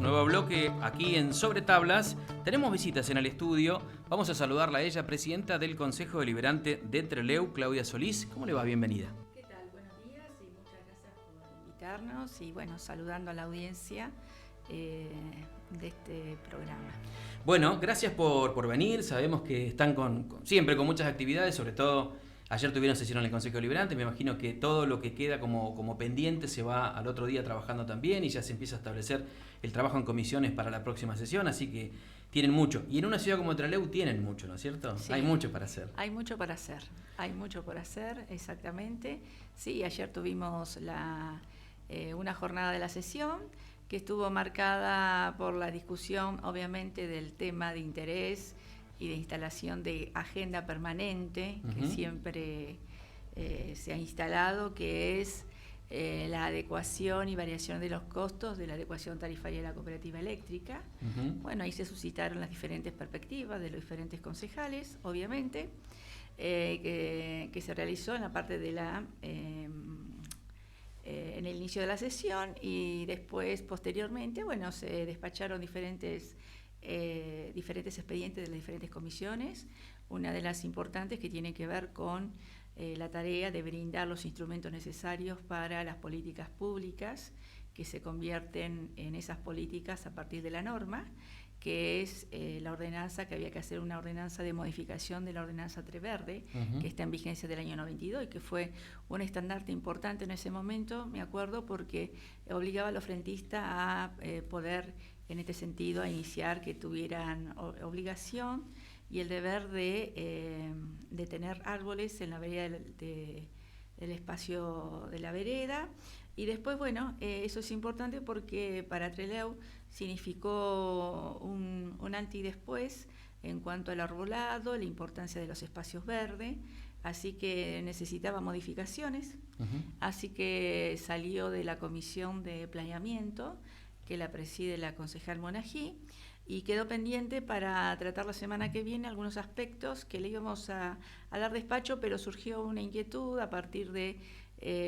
nuevo bloque aquí en Sobre Tablas. Tenemos visitas en el estudio. Vamos a saludarla a ella, presidenta del Consejo Deliberante de Trelew, Claudia Solís. ¿Cómo le va? Bienvenida. ¿Qué tal? Buenos días y muchas gracias por invitarnos y bueno, saludando a la audiencia de este programa. Bueno, gracias por venir. Sabemos que están siempre con muchas actividades, sobre todo ayer tuvieron sesión en el Consejo Deliberante. Me imagino que todo lo que queda como pendiente se va al otro día trabajando también y ya se empieza a establecer el trabajo en comisiones para la próxima sesión, así que tienen mucho. Y en una ciudad como Trelew tienen mucho, ¿no es cierto? Sí, hay mucho para hacer. Hay mucho por hacer, exactamente. Sí, ayer tuvimos una jornada de la sesión que estuvo marcada por la discusión, obviamente, del tema de interés y de instalación de agenda permanente, que siempre se ha instalado, que es la adecuación y variación de los costos de la adecuación tarifaria de la cooperativa eléctrica. Bueno, ahí se suscitaron las diferentes perspectivas de los diferentes concejales, obviamente, que se realizó en la parte de en el inicio de la sesión, y después, posteriormente, bueno, se despacharon diferentes expedientes de las diferentes comisiones. Una de las importantes que tiene que ver con la tarea de brindar los instrumentos necesarios para las políticas públicas que se convierten en esas políticas a partir de la norma, que es la ordenanza, que había que hacer una ordenanza de modificación de la ordenanza Treverde, que está en vigencia del año 92 y que fue un estandarte importante en ese momento, me acuerdo, porque obligaba a los frentistas a poder, en este sentido, a iniciar, que tuvieran obligación y el deber de tener árboles en la vereda del espacio de la vereda. Y después, bueno, eso es importante porque para Trelew significó un antes y después en cuanto al arbolado, la importancia de los espacios verdes, así que necesitaba modificaciones. Así que salió de la comisión de planeamiento, que la preside la concejal Monají, y quedó pendiente para tratar la semana que viene algunos aspectos que le íbamos a dar despacho, pero surgió una inquietud a partir de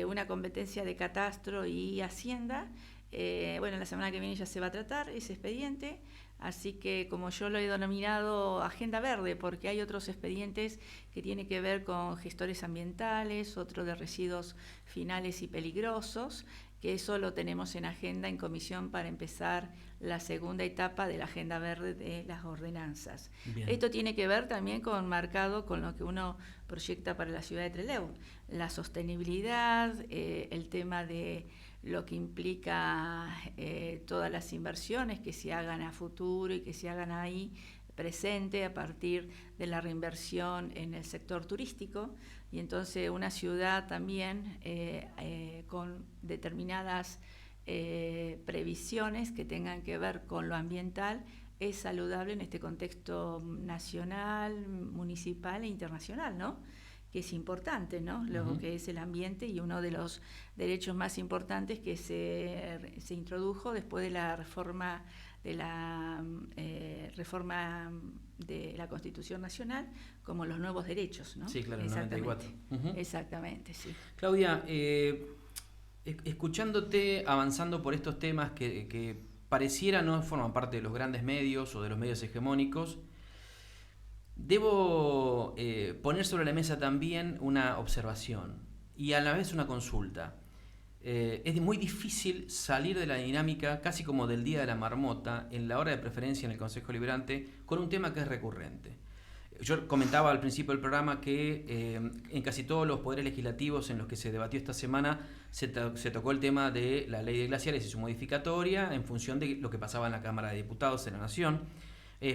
una competencia de catastro y hacienda. Bueno, la semana que viene ya se va a tratar ese expediente, así que, como yo lo he denominado, agenda verde, porque hay otros expedientes que tienen que ver con gestores ambientales, otro de residuos finales y peligrosos, que eso lo tenemos en agenda en comisión para empezar la segunda etapa de la agenda verde de las ordenanzas. Bien. Esto tiene que ver también marcado con lo que uno proyecta para la ciudad de Trelew, la sostenibilidad, el tema de lo que implica todas las inversiones que se hagan a futuro y que se hagan ahí presente a partir de la reinversión en el sector turístico, y entonces una ciudad también con determinadas previsiones que tengan que ver con lo ambiental es saludable en este contexto nacional, municipal e internacional, ¿no? Que es importante, ¿no? Lo que es el ambiente, y uno de los derechos más importantes que se introdujo después de la reforma de la Constitución Nacional, como los nuevos derechos, ¿no? Sí, claro, en 94. Exactamente, sí. Claudia, escuchándote avanzando por estos temas que pareciera no forman parte de los grandes medios o de los medios hegemónicos, debo poner sobre la mesa también una observación y a la vez una consulta. Es muy difícil salir de la dinámica, casi como del día de la marmota, en la hora de preferencia en el Consejo Deliberante, con un tema que es recurrente. Yo comentaba al principio del programa que en casi todos los poderes legislativos en los que se debatió esta semana se tocó el tema de la ley de glaciares y su modificatoria en función de lo que pasaba en la Cámara de Diputados en la Nación,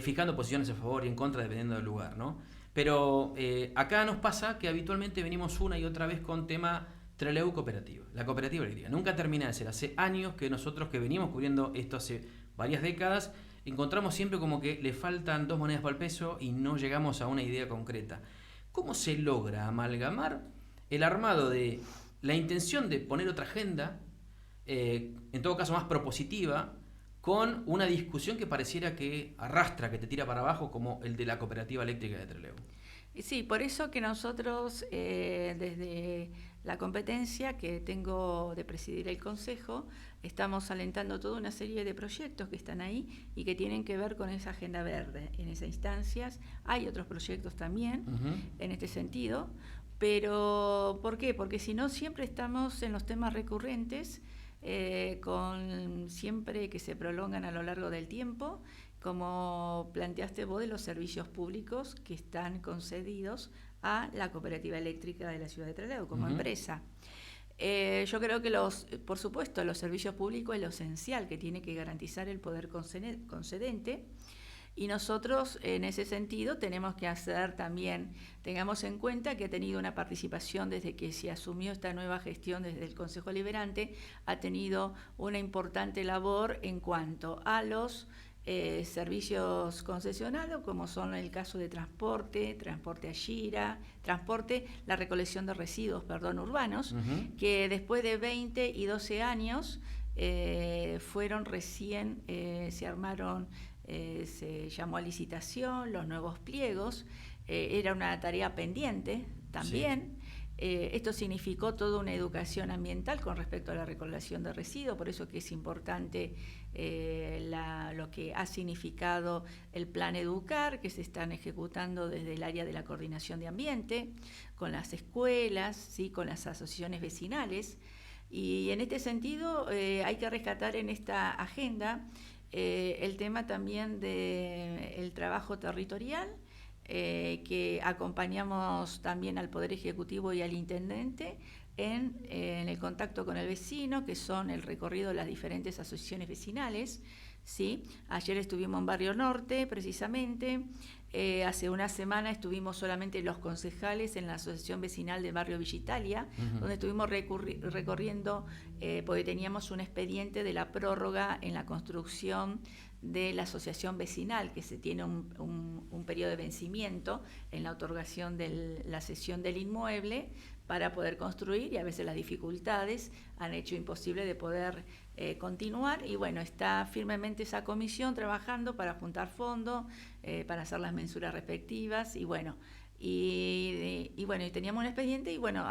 fijando posiciones a favor y en contra dependiendo del lugar, ¿no? Pero acá nos pasa que habitualmente venimos una y otra vez con tema Trelew Cooperativa, la cooperativa eléctrica. Nunca termina de ser. Hace años que nosotros, que venimos cubriendo esto hace varias décadas, encontramos siempre como que le faltan dos monedas para el peso y no llegamos a una idea concreta. ¿Cómo se logra amalgamar el armado de la intención de poner otra agenda, en todo caso más propositiva, con una discusión que pareciera que arrastra, que te tira para abajo, como el de la cooperativa eléctrica de Trelew? Sí, por eso que nosotros, desde la competencia que tengo de presidir el Consejo, estamos alentando toda una serie de proyectos que están ahí y que tienen que ver con esa agenda verde. En esas instancias hay otros proyectos también en este sentido, pero ¿por qué? Porque si no siempre estamos en los temas recurrentes, con siempre que se prolongan a lo largo del tiempo, como planteaste vos, de los servicios públicos que están concedidos a la Cooperativa Eléctrica de la Ciudad de Trelew como empresa. Yo creo que por supuesto, los servicios públicos es lo esencial que tiene que garantizar el poder concedente, y nosotros en ese sentido tenemos que hacer también, tengamos en cuenta que ha tenido una participación desde que se asumió esta nueva gestión desde el Consejo Liberante, ha tenido una importante labor en cuanto a los servicios concesionales, como son el caso de transporte a Gira, la recolección de residuos, urbanos, que después de 20 y 12 años fueron recién, se armaron, se llamó a licitación, los nuevos pliegos, era una tarea pendiente también. Sí. Esto significó toda una educación ambiental con respecto a la recolección de residuos, por eso que es importante lo que ha significado el Plan Educar, que se están ejecutando desde el área de la coordinación de ambiente, con las escuelas, ¿sí?, con las asociaciones vecinales. Y en este sentido hay que rescatar en esta agenda el tema también del trabajo territorial, que acompañamos también al Poder Ejecutivo y al Intendente en el contacto con el vecino, que son el recorrido de las diferentes asociaciones vecinales, ¿sí? Ayer estuvimos en Barrio Norte, precisamente. Hace una semana estuvimos solamente los concejales en la Asociación Vecinal de Barrio Villa Italia, donde estuvimos recorriendo, porque teníamos un expediente de la prórroga en la construcción de la asociación vecinal, que se tiene un periodo de vencimiento en la otorgación de la cesión del inmueble para poder construir, y a veces las dificultades han hecho imposible de poder continuar, y bueno, está firmemente esa comisión trabajando para juntar fondos, para hacer las mensuras respectivas, y bueno, y teníamos un expediente, y bueno,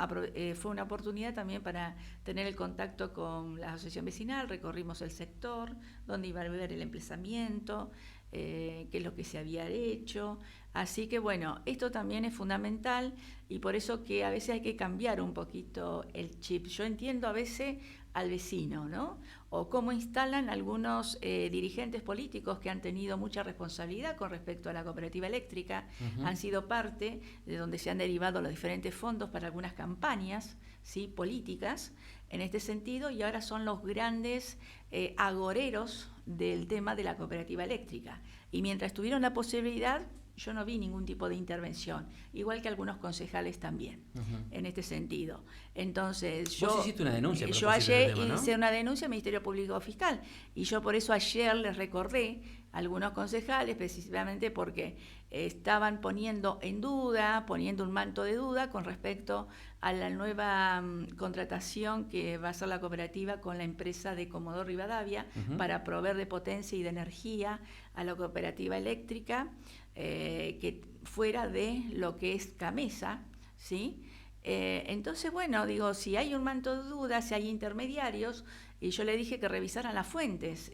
fue una oportunidad también para tener el contacto con la asociación vecinal. Recorrimos el sector, donde iba a haber el emplazamiento, qué es lo que se había hecho. Así que bueno, esto también es fundamental, y por eso que a veces hay que cambiar un poquito el chip. Yo entiendo a veces al vecino, ¿no? O cómo instalan algunos dirigentes políticos que han tenido mucha responsabilidad con respecto a la cooperativa eléctrica, han sido parte de donde se han derivado los diferentes fondos para algunas campañas, ¿sí?, políticas en este sentido, y ahora son los grandes agoreros del tema de la cooperativa eléctrica. Y mientras tuvieron la posibilidad, yo no vi ningún tipo de intervención, igual que algunos concejales también, en este sentido. Entonces, vos hiciste una denuncia. Yo ayer hice una denuncia al Ministerio Público Fiscal, y yo por eso ayer les recordé a algunos concejales, precisamente porque estaban poniendo un manto de duda con respecto a la nueva contratación que va a hacer la cooperativa con la empresa de Comodoro Rivadavia para proveer de potencia y de energía a la cooperativa eléctrica, que fuera de lo que es Camesa, ¿sí? Entonces, bueno, digo, si hay un manto de dudas, si hay intermediarios, y yo le dije que revisaran las fuentes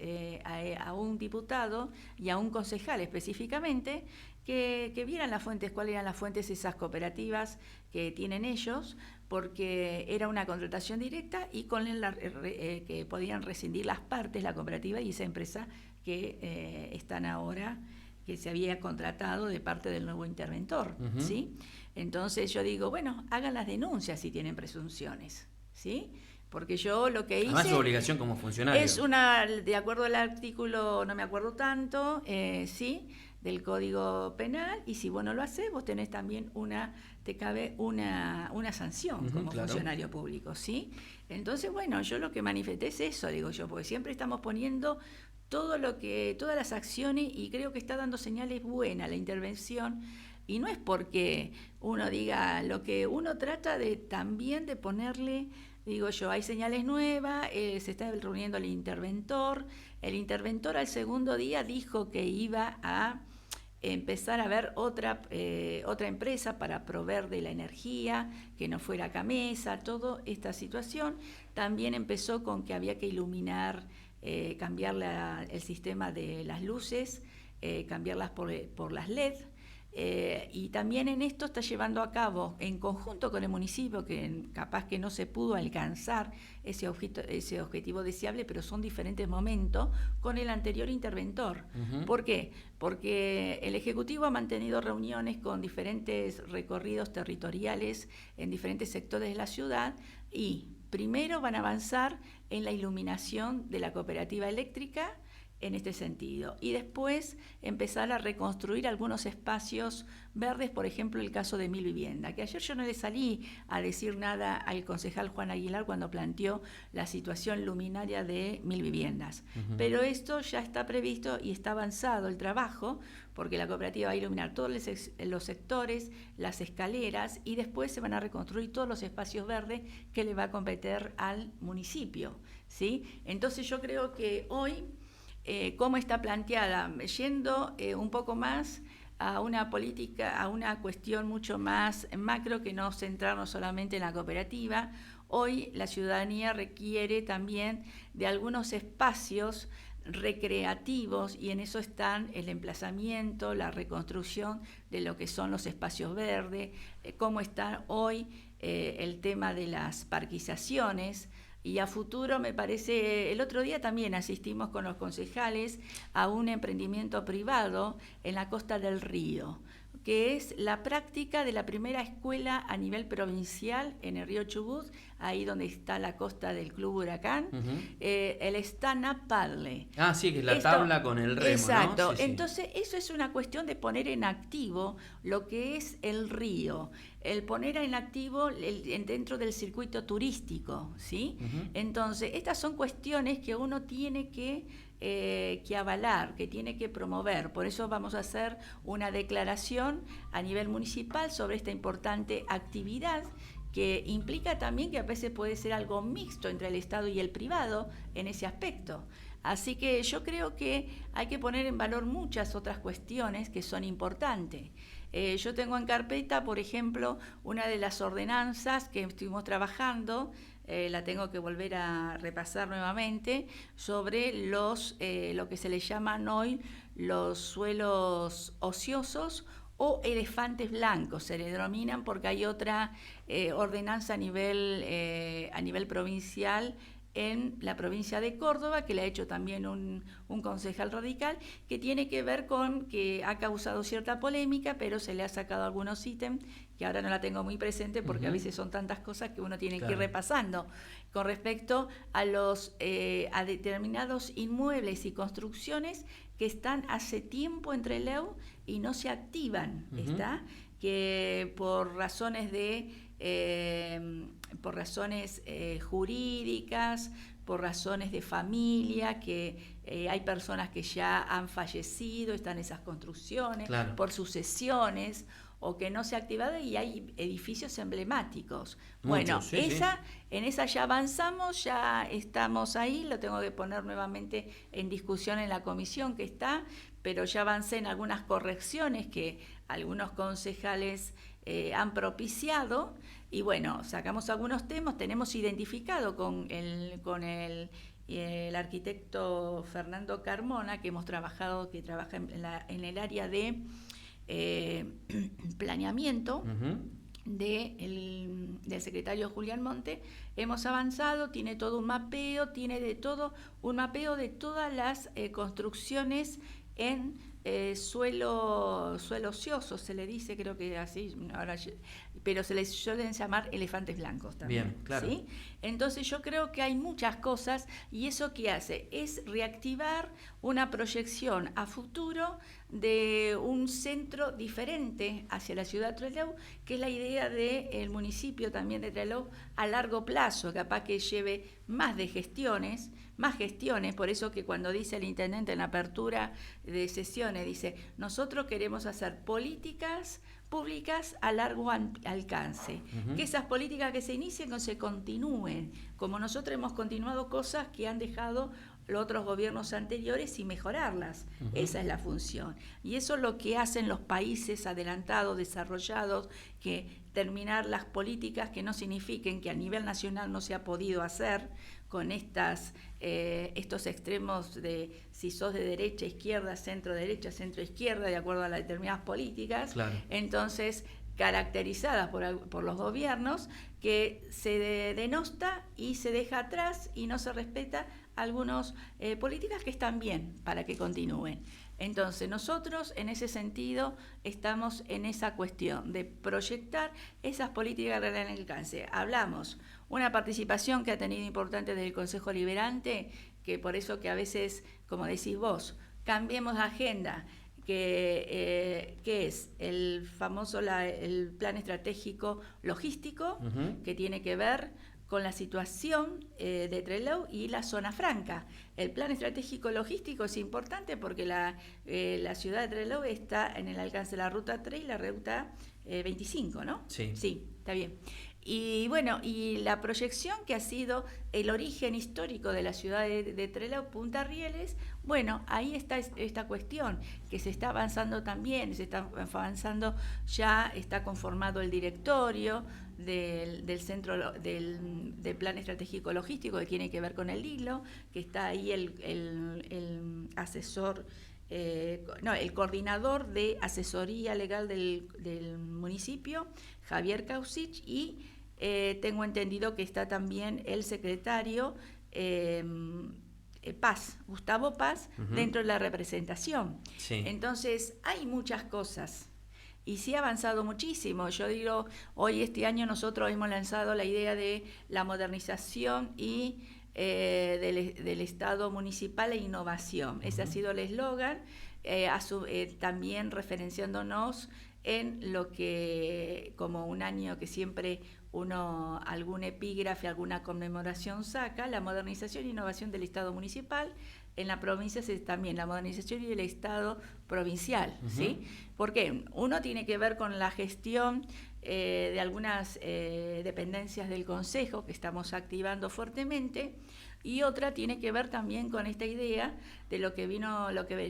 a un diputado y a un concejal específicamente, que vieran las fuentes, cuáles eran las fuentes de esas cooperativas que tienen ellos, porque era una contratación directa y con que podían rescindir las partes, la cooperativa y esa empresa que están ahora, que se había contratado de parte del nuevo interventor, ¿sí? Entonces yo digo, bueno, hagan las denuncias si tienen presunciones, ¿sí? Porque yo lo que hice... Además, su obligación como funcionario. Es de acuerdo al artículo, no me acuerdo tanto, sí, del Código Penal, y si vos no lo hacés, vos tenés también te cabe una sanción como funcionario público, ¿sí? Entonces, bueno, yo lo que manifesté es eso, digo yo, porque siempre estamos poniendo todas las acciones, y creo que está dando señales buenas la intervención, y no es porque uno diga, lo que uno trata también de ponerle, digo yo, hay señales nuevas, se está reuniendo el interventor al segundo día dijo que iba a empezar a ver otra empresa para proveer de la energía, que no fuera Camesa, toda esta situación. También empezó con que había que iluminar, cambiar el sistema de las luces, cambiarlas por las LED. Y también en esto está llevando a cabo, en conjunto con el municipio, que capaz que no se pudo alcanzar ese objetivo deseable, pero son diferentes momentos, con el anterior interventor. Ujú. ¿Por qué? Porque el Ejecutivo ha mantenido reuniones con diferentes recorridos territoriales en diferentes sectores de la ciudad y primero van a avanzar en la iluminación de la cooperativa eléctrica, en este sentido, y después empezar a reconstruir algunos espacios verdes, por ejemplo el caso de 1000 Viviendas, que ayer yo no le salí a decir nada al concejal Juan Aguilar cuando planteó la situación luminaria de 1000 Viviendas, pero esto ya está previsto y está avanzado el trabajo, porque la cooperativa va a iluminar todos los sectores, las escaleras, y después se van a reconstruir todos los espacios verdes que le va a competir al municipio, ¿sí? Entonces yo creo que hoy, cómo está planteada, yendo un poco más a una política, a una cuestión mucho más macro, que no centrarnos solamente en la cooperativa. Hoy la ciudadanía requiere también de algunos espacios recreativos, y en eso están el emplazamiento, la reconstrucción de lo que son los espacios verdes, cómo está hoy el tema de las parquizaciones. Y a futuro, me parece, el otro día también asistimos con los concejales a un emprendimiento privado en la costa del río, que es la práctica de la primera escuela a nivel provincial en el río Chubut, ahí donde está la costa del Club Huracán, el stand-up paddle. Ah, sí, que es la tabla con el remo, exacto. ¿no? Sí, Entonces, eso es una cuestión de poner en activo lo que es el río, el poner en activo dentro del circuito turístico, ¿sí? Entonces, estas son cuestiones que uno tiene que avalar, que tiene que promover. Por eso vamos a hacer una declaración a nivel municipal sobre esta importante actividad, que implica también que a veces puede ser algo mixto entre el Estado y el privado en ese aspecto. Así que yo creo que hay que poner en valor muchas otras cuestiones que son importantes. Yo tengo en carpeta, por ejemplo, una de las ordenanzas que estuvimos trabajando, la tengo que volver a repasar nuevamente, sobre lo que se le llaman hoy los suelos ociosos o elefantes blancos, se le denominan, porque hay otra ordenanza a nivel provincial en la provincia de Córdoba, que le ha hecho también un concejal radical, que tiene que ver con que ha causado cierta polémica, pero se le ha sacado algunos ítems, que ahora no la tengo muy presente porque a veces son tantas cosas que uno tiene que ir repasando, con respecto a a determinados inmuebles y construcciones que están hace tiempo entre LEU y no se activan, ¿está? Que por razones jurídicas, por razones de familia, que hay personas que ya han fallecido, están esas construcciones, por sucesiones, o que no se ha activado, y hay edificios emblemáticos. Bueno, en esa ya avanzamos, ya estamos ahí, lo tengo que poner nuevamente en discusión en la comisión que está, pero ya avancé en algunas correcciones que algunos concejales han propiciado, y bueno, sacamos algunos temas, tenemos identificado con el arquitecto Fernando Carmona, que trabaja en el área de planeamiento del secretario Julián Monte. Hemos avanzado, tiene todo un mapeo, un mapeo de todas las construcciones en suelo ocioso, se le dice, creo que así, ahora, pero se les suelen llamar elefantes blancos también. Bien, claro. ¿Sí? Entonces yo creo que hay muchas cosas, y eso que hace es reactivar una proyección a futuro de un centro diferente hacia la ciudad de Trelew, que es la idea del municipio también de Trelew a largo plazo, capaz que lleve más gestiones, por eso que cuando dice el intendente en la apertura de sesiones, dice, nosotros queremos hacer políticas públicas a largo alcance, que esas políticas que se inicien no se continúen, como nosotros hemos continuado cosas que han dejado los otros gobiernos anteriores y mejorarlas. Ujú. Esa es la función. Y eso es lo que hacen los países adelantados, desarrollados, que terminar las políticas que no signifiquen que a nivel nacional no se ha podido hacer con estos extremos de si sos de derecha, izquierda, centro izquierda, de acuerdo a las determinadas políticas. Claro. Entonces, caracterizadas por los gobiernos, que se denosta y se deja atrás y no se respeta algunas políticas que están bien para que continúen. Entonces nosotros en ese sentido estamos en esa cuestión de proyectar esas políticas de gran alcance. Hablamos una participación que ha tenido importante desde el Consejo Liberante, que por eso que a veces, como decís vos, cambiemos la agenda, que es el famoso el plan estratégico logístico, Ujú. que tiene que ver con la situación de Trelew y la zona franca. El plan estratégico logístico es importante porque la ciudad de Trelew está en el alcance de la ruta 3 y la ruta 25, ¿no? Sí. Sí, está bien. Y bueno, y la proyección que ha sido el origen histórico de la ciudad de Trelew, Punta Rieles, bueno, ahí está esta cuestión, que se está avanzando también, ya está conformado el directorio del centro del plan estratégico logístico, que tiene que ver con el hilo, que está ahí el asesor, el coordinador de asesoría legal del municipio, Javier Kausich, y tengo entendido que está también el secretario Paz, Gustavo Paz, Ujú. dentro de la representación. Sí. Entonces, hay muchas cosas. Y sí ha avanzado muchísimo. Yo digo, hoy este año nosotros hemos lanzado la idea de la modernización y del Estado municipal e innovación. Uh-huh. Ese ha sido el eslogan, también referenciándonos en lo que, como un año que siempre uno, algún epígrafe, alguna conmemoración saca, la modernización e innovación del Estado municipal. En la provincia es también la modernización y del Estado provincial, uh-huh. ¿Sí? Porque uno tiene que ver con la gestión de algunas dependencias del Consejo que estamos activando fuertemente, y otra tiene que ver también con esta idea de lo que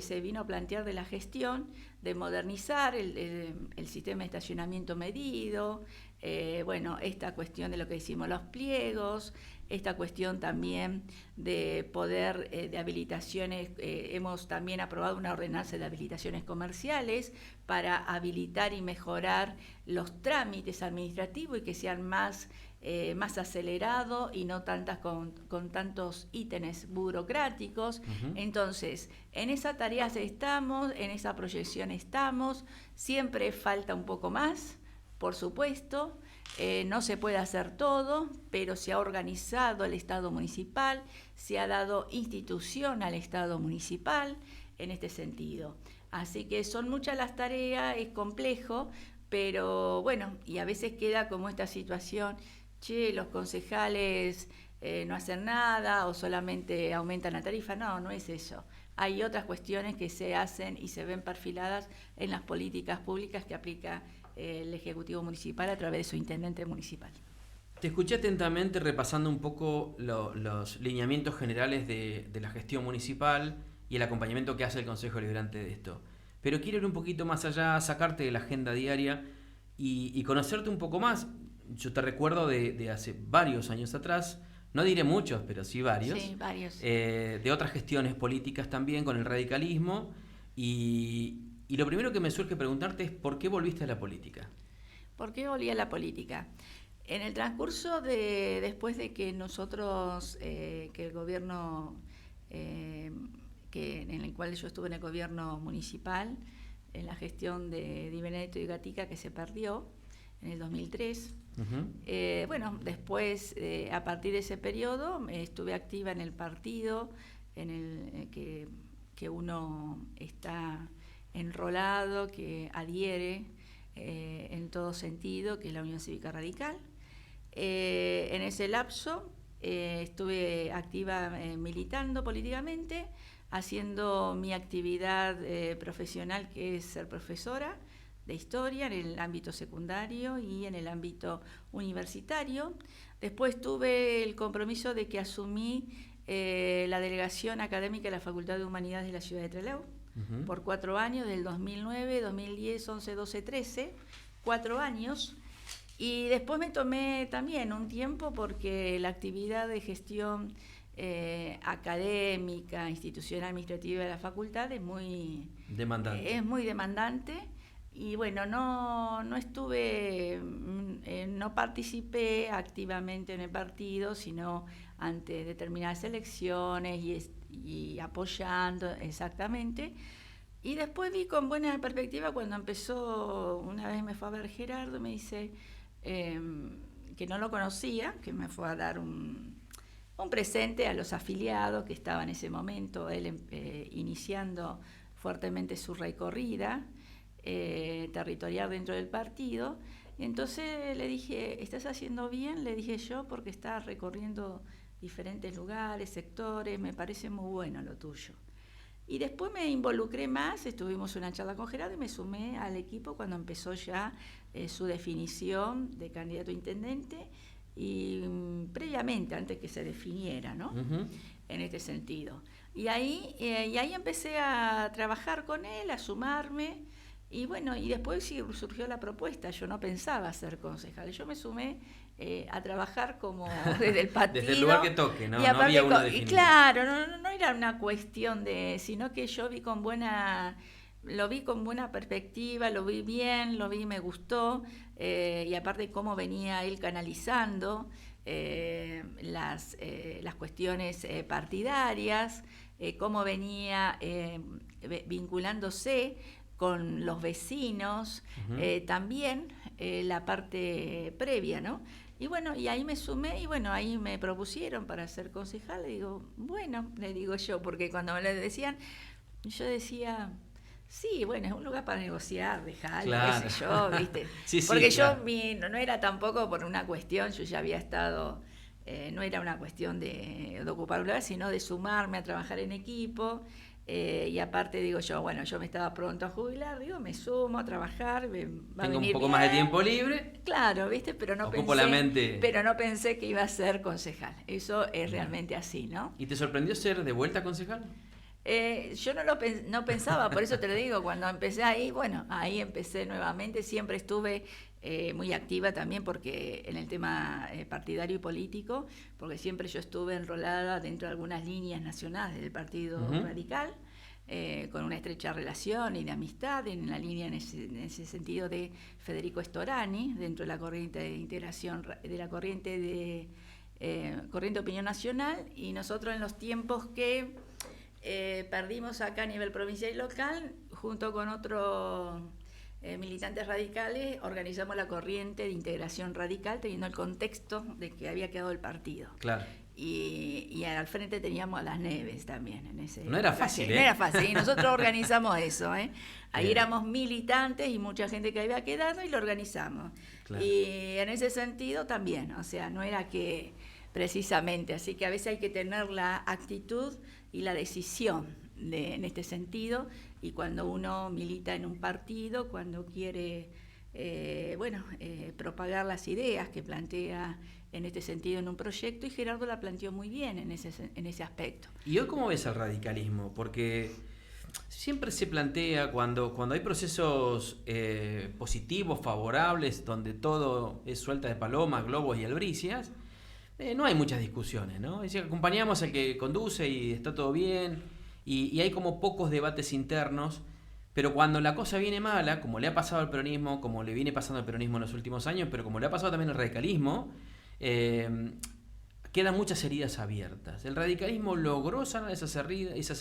se vino a plantear de la gestión, de modernizar el sistema de estacionamiento medido, bueno, esta cuestión de lo que decimos los pliegos, esta cuestión también de poder de habilitaciones, hemos también aprobado una ordenanza de habilitaciones comerciales para habilitar y mejorar los trámites administrativos y que sean más acelerados y no tantas con tantos ítems burocráticos. Uh-huh. Entonces, en esa tarea estamos, en esa proyección estamos, siempre falta un poco más, por supuesto. No se puede hacer todo, pero se ha organizado el Estado municipal, se ha dado institución al Estado municipal en este sentido. Así que son muchas las tareas, es complejo, pero bueno, y a veces queda como esta situación, los concejales no hacen nada o solamente aumentan la tarifa. No, no es eso. Hay otras cuestiones que se hacen y se ven perfiladas en las políticas públicas que aplica el Ejecutivo Municipal a través de su intendente municipal. Te escuché atentamente repasando un poco los lineamientos generales de la gestión municipal y el acompañamiento que hace el Consejo Liberante de esto. Pero quiero ir un poquito más allá, sacarte de la agenda diaria y conocerte un poco más. Yo te recuerdo de hace varios años atrás, no diré muchos, pero sí varios. Sí, varios. De otras gestiones políticas también con el radicalismo. Y lo primero que me surge preguntarte es ¿por qué volviste a la política? ¿Por qué volví a la política? En el transcurso después de que nosotros, que el gobierno, en el cual yo estuve en el gobierno municipal, en la gestión de Di Benedetto y Gatica, que se perdió en el 2003, uh-huh. Bueno, después, a partir de ese periodo, estuve activa en el partido en el que uno está enrolado, que adhiere en todo sentido, que es la Unión Cívica Radical. En ese lapso estuve activa militando políticamente, haciendo mi actividad profesional, que es ser profesora de historia en el ámbito secundario y en el ámbito universitario. Después tuve el compromiso de que asumí la delegación académica de la Facultad de Humanidades de la Ciudad de Trelew por 4 años, del 2009, 2010, 11, 12, 13, 4 años. Y después me tomé también un tiempo porque la actividad de gestión académica, institucional, administrativa de la facultad es muy demandante. Y bueno, no estuve, no participé activamente en el partido, sino ante determinadas elecciones y apoyando exactamente. Y después vi con buena perspectiva cuando empezó, una vez me fue a ver Gerardo, me dice que no lo conocía, que me fue a dar un presente a los afiliados que estaban en ese momento, él iniciando fuertemente su recorrida territorial dentro del partido. Entonces le dije, ¿estás haciendo bien? Le dije yo, porque estás recorriendo diferentes lugares, sectores, me parece muy bueno lo tuyo. Y después me involucré más, estuvimos una charla con Gerardo y me sumé al equipo cuando empezó ya su definición de candidato a intendente y previamente, antes que se definiera, ¿no? En este sentido. Y ahí empecé a trabajar con él, a sumarme. Y bueno, y después surgió la propuesta. Yo no pensaba ser concejal. Yo me sumé a trabajar como desde el partido. Desde el lugar que toque, ¿no? Y aparte, no había uno definido. Y claro, no era una cuestión sino que yo lo vi con buena perspectiva, lo vi bien, me gustó. Y aparte cómo venía él canalizando las cuestiones partidarias, cómo venía vinculándose con los vecinos, también la parte previa, ¿no? Y bueno, y ahí me sumé y bueno, ahí me propusieron para ser concejal. Le digo yo, porque cuando me lo decían, yo decía, sí, bueno, es un lugar para negociar, dejar, claro. qué sé yo, ¿viste? Sí, porque claro. no era tampoco por una cuestión, yo ya había estado, no era una cuestión de ocupar un lugar, sino de sumarme a trabajar en equipo. Y aparte digo yo, bueno, yo me estaba pronto a jubilar, me sumo a trabajar, tengo un poco más de tiempo libre. Claro, ¿viste? Pero no pensé que iba a ser concejal. Eso es realmente así, ¿no? ¿Y te sorprendió ser de vuelta concejal? Yo no pensaba, por eso te lo digo, cuando empecé ahí, bueno, ahí empecé nuevamente, siempre estuve muy activa también porque en el tema partidario y político, porque siempre yo estuve enrolada dentro de algunas líneas nacionales del Partido Radical, con una estrecha relación y de amistad, en la línea en ese sentido de Federico Storani, dentro de la corriente de integración, de la corriente de Opinión Nacional, y nosotros en los tiempos que perdimos acá a nivel provincial y local, junto con otros militantes radicales, organizamos la corriente de integración radical, teniendo el contexto de que había quedado el partido. Claro. Y al frente teníamos a Las Neves también. No era fácil, No era fácil, y nosotros organizamos eso. Ahí éramos militantes y mucha gente que había quedado y lo organizamos. Claro. Y en ese sentido también, o sea, no era que precisamente, así que a veces hay que tener la actitud y la decisión en este sentido, y cuando uno milita en un partido, cuando quiere propagar las ideas que plantea en este sentido en un proyecto, y Gerardo la planteó muy bien en ese aspecto. ¿Y hoy cómo ves el radicalismo? Porque siempre se plantea cuando hay procesos positivos, favorables, donde todo es suelta de palomas, globos y albricias, no hay muchas discusiones, ¿no? Es decir, acompañamos al que conduce y está todo bien, y hay como pocos debates internos, pero cuando la cosa viene mala, como le ha pasado al peronismo, como le viene pasando al peronismo en los últimos años, pero como le ha pasado también al radicalismo, quedan muchas heridas abiertas. ¿El radicalismo logró sanar esas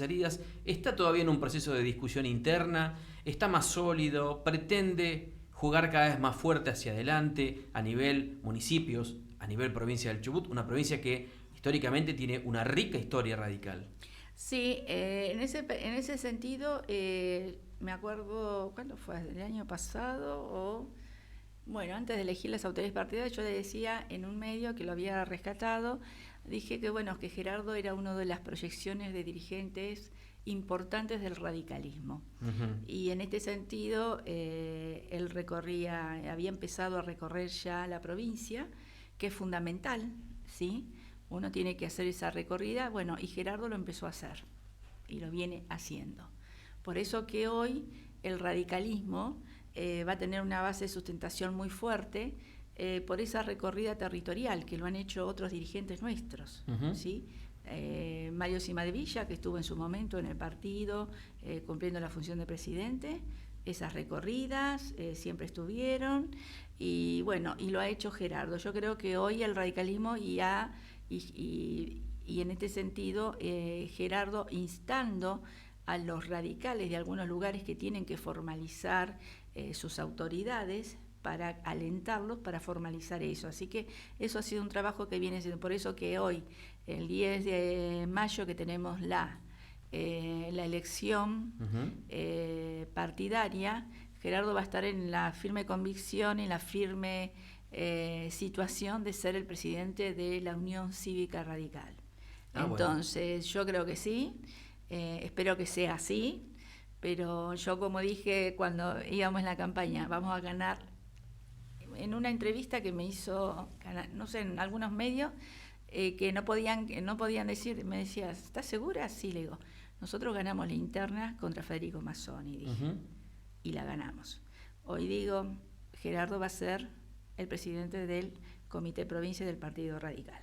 heridas? ¿Está todavía en un proceso de discusión interna? ¿Está más sólido? ¿Pretende jugar cada vez más fuerte hacia adelante a nivel municipios, a nivel provincia del Chubut? Una provincia que históricamente tiene una rica historia radical. Sí, en ese sentido, me acuerdo, ¿cuándo fue? ¿El año pasado? Antes de elegir las autoridades partidarias, yo le decía en un medio que lo había rescatado, dije que Gerardo era una de las proyecciones de dirigentes importantes del radicalismo. Uh-huh. Y en este sentido, él había empezado a recorrer ya la provincia, que es fundamental, ¿sí?, uno tiene que hacer esa recorrida, bueno, y Gerardo lo empezó a hacer, y lo viene haciendo. Por eso que hoy el radicalismo va a tener una base de sustentación muy fuerte por esa recorrida territorial que lo han hecho otros dirigentes nuestros, ¿sí? Mario Cimadevilla, que estuvo en su momento en el partido cumpliendo la función de presidente, esas recorridas siempre estuvieron, y bueno, y lo ha hecho Gerardo. Yo creo que hoy el radicalismo y en este sentido Gerardo instando a los radicales de algunos lugares que tienen que formalizar sus autoridades para alentarlos, para formalizar eso. Así que eso ha sido un trabajo que viene siendo, por eso que hoy, el 10 de mayo, que tenemos la elección partidaria, Gerardo va a estar en la firme convicción, en la firme situación de ser el presidente de la Unión Cívica Radical. Entonces, yo creo que sí, espero que sea así, pero yo, como dije cuando íbamos en la campaña, vamos a ganar. En una entrevista que me hizo, no sé, en algunos medios, que no podían decir, me decía, ¿estás segura? Sí, le digo, nosotros ganamos la interna contra Federico Mazzoni, dije, y la ganamos. Hoy digo, Gerardo va a ser el presidente del Comité Provincia del Partido Radical.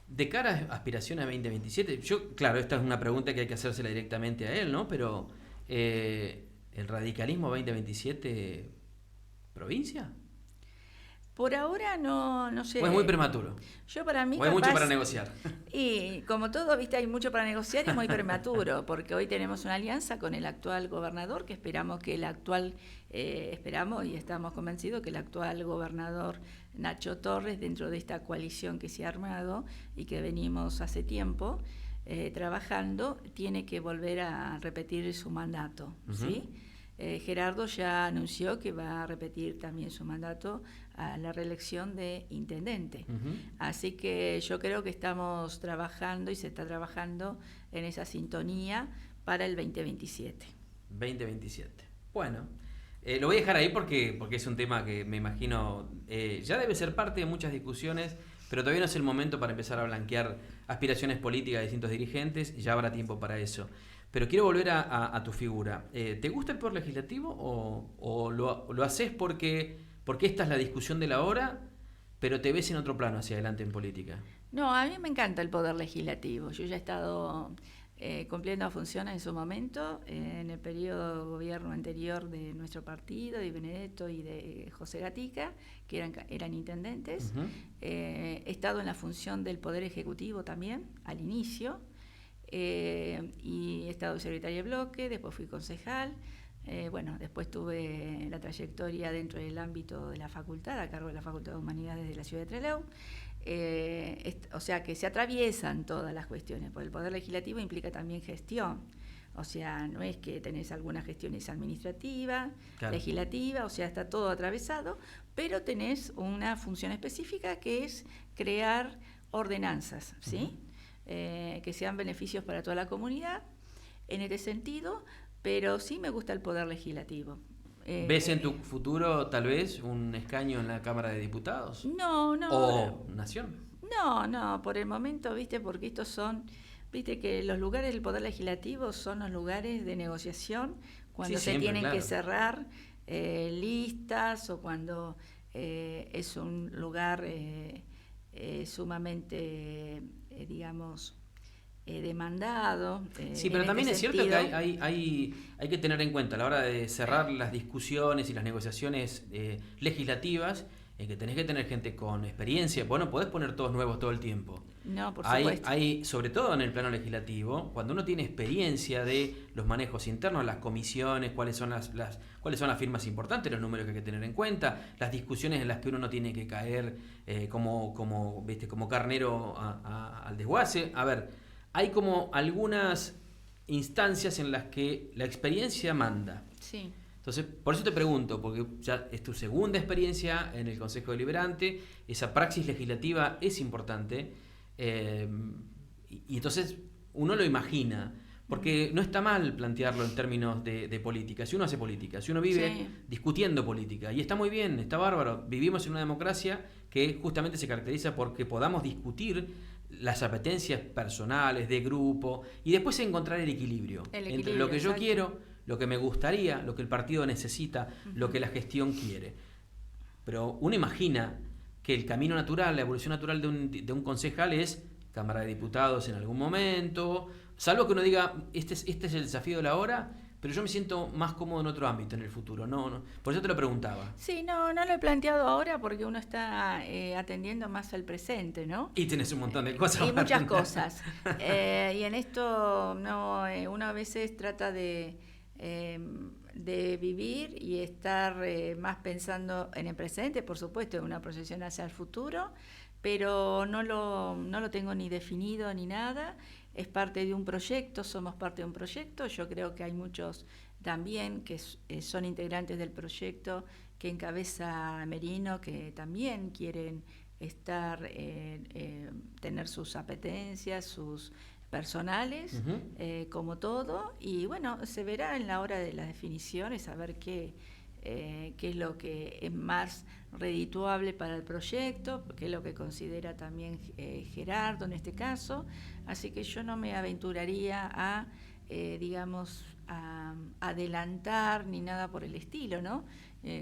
De cara a aspiraciones a 2027, claro, esta es una pregunta que hay que hacérsela directamente a él, ¿no? Pero, ¿el radicalismo 2027 provincia? Por ahora no sé. ¿O es muy prematuro? Yo para mí ¿O hay mucho para negociar? Y como todo, viste, hay mucho para negociar y es muy prematuro, porque hoy tenemos una alianza con el actual gobernador, que esperamos que el actual, esperamos y estamos convencidos que el actual gobernador Nacho Torres, dentro de esta coalición que se ha armado y que venimos hace tiempo trabajando, tiene que volver a repetir su mandato, ¿sí? Gerardo ya anunció que va a repetir también su mandato a la reelección de intendente. Así que yo creo que estamos trabajando y se está trabajando en esa sintonía para el 2027. 2027. Bueno, lo voy a dejar ahí porque es un tema que me imagino ya debe ser parte de muchas discusiones, pero todavía no es el momento para empezar a blanquear aspiraciones políticas de distintos dirigentes, ya habrá tiempo para eso. Pero quiero volver a tu figura. ¿Te gusta el Poder Legislativo o lo haces porque esta es la discusión de la hora, pero te ves en otro plano hacia adelante en política? No, a mí me encanta el Poder Legislativo. Yo ya he estado cumpliendo funciones en su momento, en el periodo de gobierno anterior de nuestro partido, de Benedetto y de José Gatica, que eran intendentes. He estado en la función del Poder Ejecutivo también, al inicio. Y he estado secretaria de bloque, después fui concejal, después tuve la trayectoria dentro del ámbito de la facultad, a cargo de la Facultad de Humanidades de la ciudad de Trelew, o sea que se atraviesan todas las cuestiones, porque el Poder Legislativo implica también gestión, o sea, no es que tenés algunas gestiones administrativas, claro, legislativa, o sea, está todo atravesado, pero tenés una función específica que es crear ordenanzas, ¿sí? Que sean beneficios para toda la comunidad en este sentido, pero sí me gusta el Poder Legislativo. ¿Ves en tu futuro tal vez un escaño en la Cámara de Diputados? No. ¿O Nación? No, por el momento, viste, porque estos son, viste que los lugares del Poder Legislativo son los lugares de negociación cuando se tienen que cerrar listas o cuando es un lugar sumamente demandado. Sí, pero también es cierto que hay que tener en cuenta a la hora de cerrar las discusiones y las negociaciones legislativas, que tenés que tener gente con experiencia. Vos no podés poner todos nuevos todo el tiempo. No, por supuesto. Hay, sobre todo en el plano legislativo, cuando uno tiene experiencia de los manejos internos, las comisiones, cuáles son las firmas importantes, los números que hay que tener en cuenta, las discusiones en las que uno no tiene que caer como carnero al desguace. A ver, hay como algunas instancias en las que la experiencia manda. Sí. Entonces, por eso te pregunto, porque ya es tu segunda experiencia en el Consejo Deliberante, esa praxis legislativa es importante, y entonces uno lo imagina. Porque no está mal plantearlo en términos de política. Si uno hace política, si uno vive discutiendo política, y está muy bien, está bárbaro. Vivimos en una democracia que justamente se caracteriza porque podamos discutir las apetencias personales, de grupo, y después encontrar el equilibrio entre lo que yo quiero, lo que me gustaría, lo que el partido necesita, lo que la gestión quiere. Pero uno imagina que el camino natural, la evolución natural de un concejal es Cámara de Diputados en algún momento, salvo que uno diga, este es el desafío de la hora, pero yo me siento más cómodo en otro ámbito en el futuro. No. Por eso te lo preguntaba. Sí, no lo he planteado ahora porque uno está atendiendo más al presente, ¿no? Y tenés un montón de cosas. Y muchas cosas. Y en esto uno a veces trata de vivir y estar más pensando en el presente, por supuesto, en una proyección hacia el futuro, pero no lo tengo ni definido ni nada. Es parte de un proyecto, somos parte de un proyecto. Yo creo que hay muchos también que son integrantes del proyecto que encabeza Merino, que también quieren tener sus apetencias, sus personales, como todo, y bueno, se verá en la hora de las definiciones a ver qué es lo que es más redituable para el proyecto, qué es lo que considera también Gerardo en este caso. Así que yo no me aventuraría a adelantar ni nada por el estilo, ¿no?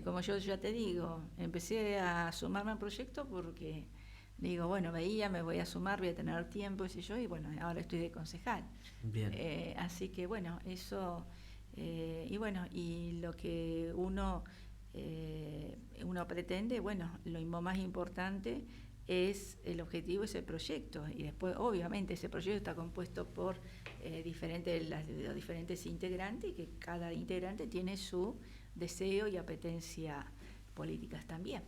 Como yo ya te digo, empecé a sumarme al proyecto porque digo, bueno, me voy a sumar, voy a tener tiempo, y bueno, ahora estoy de concejal. Bien. Así que bueno, eso, y lo que uno pretende, bueno, lo más importante es el objetivo, es el proyecto, y después obviamente ese proyecto está compuesto por los diferentes integrantes, y que cada integrante tiene su deseo y apetencia políticas también.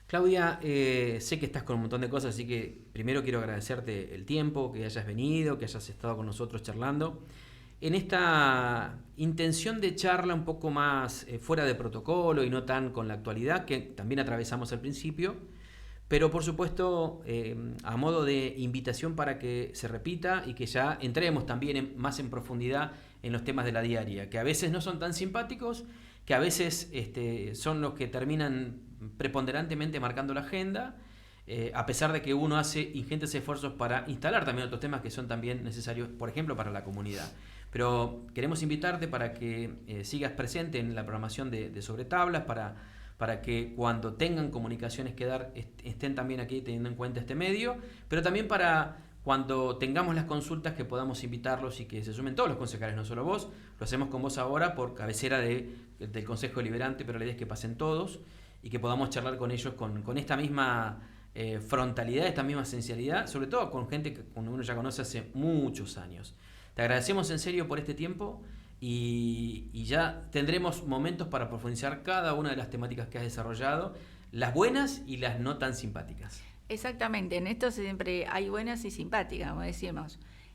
Claudia, sé que estás con un montón de cosas, así que primero quiero agradecerte el tiempo, que hayas venido, que hayas estado con nosotros charlando. En esta intención de charla un poco más fuera de protocolo y no tan con la actualidad, que también atravesamos al principio, pero por supuesto a modo de invitación para que se repita y que ya entremos también más en profundidad en los temas de la diaria, que a veces no son tan simpáticos, que a veces son los que terminan preponderantemente marcando la agenda, a pesar de que uno hace ingentes esfuerzos para instalar también otros temas que son también necesarios, por ejemplo, para la comunidad. Pero queremos invitarte para que sigas presente en la programación de Sobre Tablas, para que cuando tengan comunicaciones que dar estén también aquí teniendo en cuenta este medio, pero también para cuando tengamos las consultas que podamos invitarlos y que se sumen todos los concejales, no solo vos. Lo hacemos con vos ahora por cabecera del Consejo Deliberante, pero la idea es que pasen todos y que podamos charlar con ellos con esta misma frontalidad, esta misma esencialidad, sobre todo con gente que uno ya conoce hace muchos años. Te agradecemos en serio por este tiempo y ya tendremos momentos para profundizar cada una de las temáticas que has desarrollado, las buenas y las no tan simpáticas. Exactamente, en esto siempre hay buenas y simpáticas,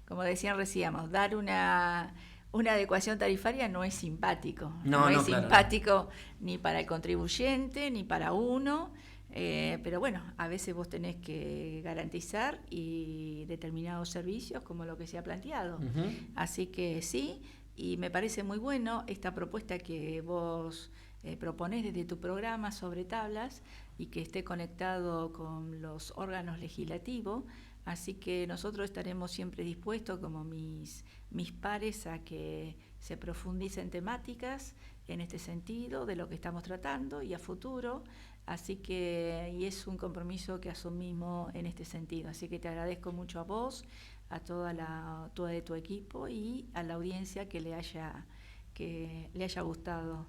como decían recién, dar una adecuación tarifaria no es simpático, no es simpático ni para el contribuyente ni para uno, pero bueno, a veces vos tenés que garantizar y determinados servicios como lo que se ha planteado. Así que sí, y me parece muy bueno esta propuesta que vos proponés desde tu programa Sobre Tablas y que esté conectado con los órganos legislativos, así que nosotros estaremos siempre dispuestos, como mis pares, a que se profundicen temáticas en este sentido de lo que estamos tratando y a futuro, así que y es un compromiso que asumimos en este sentido, así que te agradezco mucho a vos, a toda de tu equipo y a la audiencia que le haya gustado.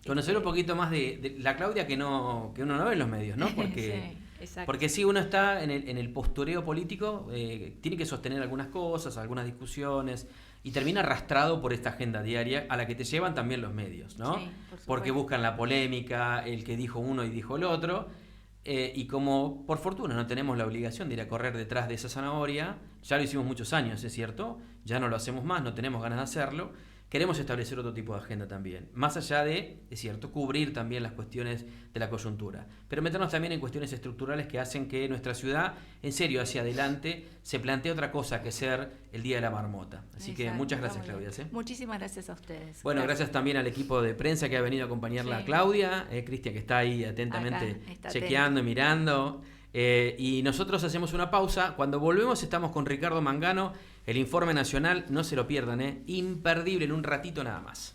Conocer un poquito más de la Claudia que uno no ve en los medios, ¿no? Porque si uno está en el postureo político, tiene que sostener algunas cosas, algunas discusiones, y termina arrastrado por esta agenda diaria a la que te llevan también los medios, ¿no? Sí, porque buscan la polémica, el que dijo uno y dijo el otro, y como por fortuna no tenemos la obligación de ir a correr detrás de esa zanahoria, ya lo hicimos muchos años, es cierto, ya no lo hacemos más, no tenemos ganas de hacerlo. queremos establecer otro tipo de agenda también, más allá de, es cierto, cubrir también las cuestiones de la coyuntura, pero meternos también en cuestiones estructurales que hacen que nuestra ciudad, en serio, hacia adelante, se plantee otra cosa que ser el Día de la Marmota. Así que muchas gracias, Claudia. Muchísimas gracias a ustedes. Bueno, gracias también al equipo de prensa que ha venido a acompañarla a Claudia, Cristian que está ahí atentamente chequeando y mirando. Y nosotros hacemos una pausa. Cuando volvemos estamos con Ricardo Mangano, el Informe Nacional, no se lo pierdan, imperdible, en un ratito nada más.